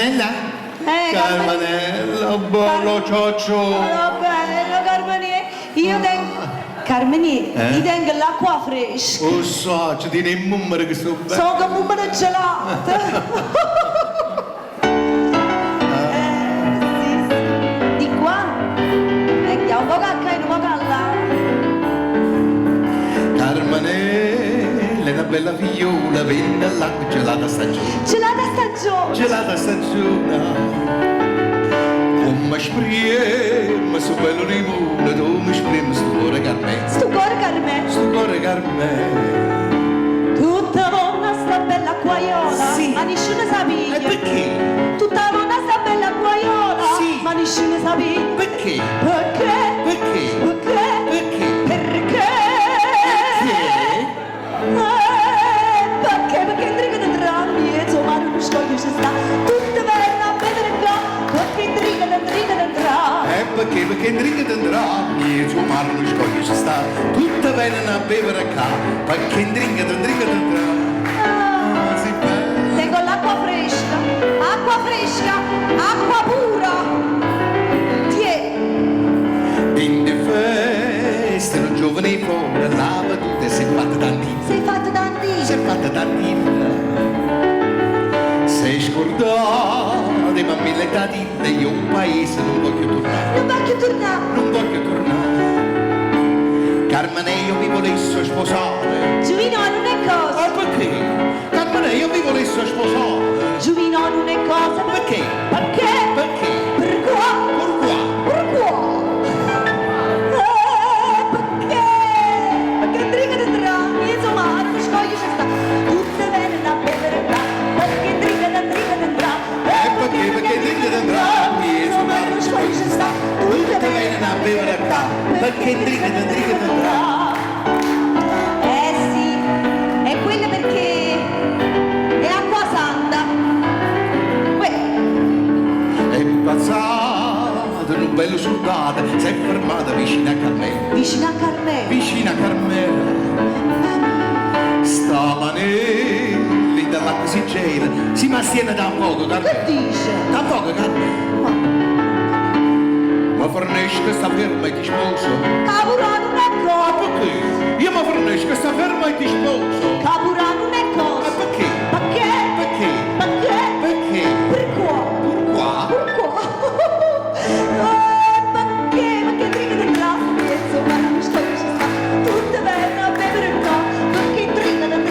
Carmenella? Carmenella, bello cioccio. Va bene, Carmenier. Io tengo... Carmenier, io tengo l'acqua fresca. Oh, so, ci tieni il numero che sto bene. So come un po' gelata. Sì. Di qua. Vecchia, un po' cacca e un po' calla. Carmenella è una bella figliola, venne all'acqua gelata stagione. Gelata stagione. Gelata stagione. Come sprema su bello limone, come sprema sto cuore Carmen. Sto cuore Carmen. Sto cuore Carmen. Tutta buona sta bella guaiola. Sì. Ma nessuno sa E piglia. perché? Tutta buona sta bella guaiola. Sì. Ma nessuno sa piglia. Perché? Perché? Perché? Perché? Perché? Perché? Perché? Perché intriga di drammi e insomma non scoglio ci sta. Tutte belle a vedere qua. Perché intriga di drammi. Perché? Perché in dringa tendrà, e suo mare non scoglie ci sta. Tutta bene a bevere qua, perché in dringa tendrà. Ah, si bella. Tengo l'acqua fresca, acqua pura. Tiè. In de feste, un giovane fuori, lava tutte, si è fatta tantissimo. Sei fatto tantissimo. Si è fatta tantissimo. Sei scordato di mammille tatine, io un paese non voglio tornare. Non voglio tornare. Non voglio tornare. Carmine, io mi volessi sposare. Giuvino non è cosa. Ah, perché? Carmine, io mi volessi sposare. Giuvino non è cosa. Perché? Perché? Perché? Per qua. Pourquoi? Perché? Perché intriga di drammi, insomma, non scoglio ci sta. Tutte bene da bevere qua. Perché intriga di drammi. Perché dringa tendrà, e suo mare non scoglie ci sta. Tutte bene a bevere qua, perché dringa tendrà. Eh sì, è quella perché è acqua santa. È passato in un bello soldato, si è fermata vicino a Carmela. Vicino a Carmelo. Vicino a Carmela. Stamanelli dall'acqua si gela, si mantiene da poco Che Carmela. dice? Da poco Carmela. Ma fornisce che sta ferma e ti sposo. Capura non è cosa. Perché? Io mi fornisco che sta ferma e ti sposo. Capura non è Ma cosa. perché? Perché? Perché? Perché? Perché? Per qua. Qua? Per qua. Perché? Perché intriga di drammi, insomma, non scoglio ci sta. Tutte belle a bevere qua. Perché intriga di drammi.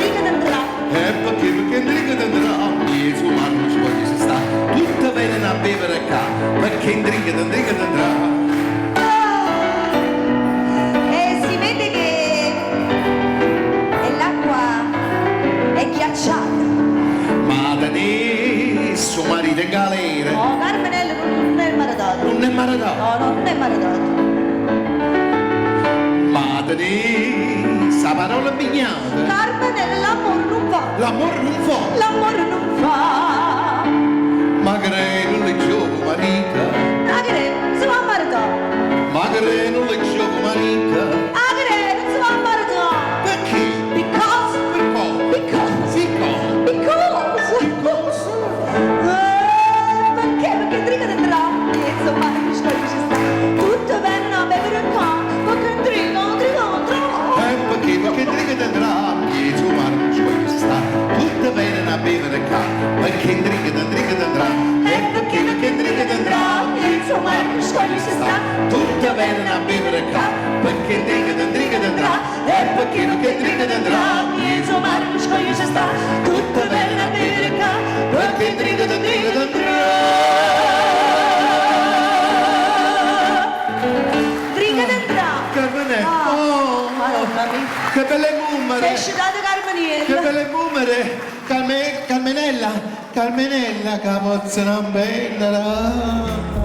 Perché? Perché in dringa tendrà, e suo mare non scoglie si sta. Tutta bene a bevere qua, perché in dringa tendrà. E si vede che l'acqua è ghiacciata. Ma tenere suo marito in galera, No, Carmenello non è maritato. non è maritato. No, no, non è maritato. Ma tenere sa parola bignata, Carmenello l'amore non fa. l'amore non fa. L'amore non fa. Ma credo le gioco marita, A che non si va a maritare. ma credo le gioco marita. A che non si va a maritare. Perché? Because. Per cosa? Because. Sì, cosa? Because. Perché? Perché intriga di drammi, insomma, non scoglio ci sta. Tutto bene a bevere qua. Perché intriga. Perché dringa tendrà, e suo mare non scoglie si sta. Tutta bene a bevere qua, perché in dringa tendrà. Perché dringa tendrà, e suo mare non scoglie si sta. Tutta bene a bevere qua, perché in dringa tendrà. Perché dringa tendrà, e suo mare non scoglie si sta. Tutta bene a bevere qua, perché in dringa tendrà. Intriga di drammi. Carmine, Oh, mamma mia. che belle Sei mumere! excitata Che Carmeniello. belle mumere! Carmenella, capozza non bella!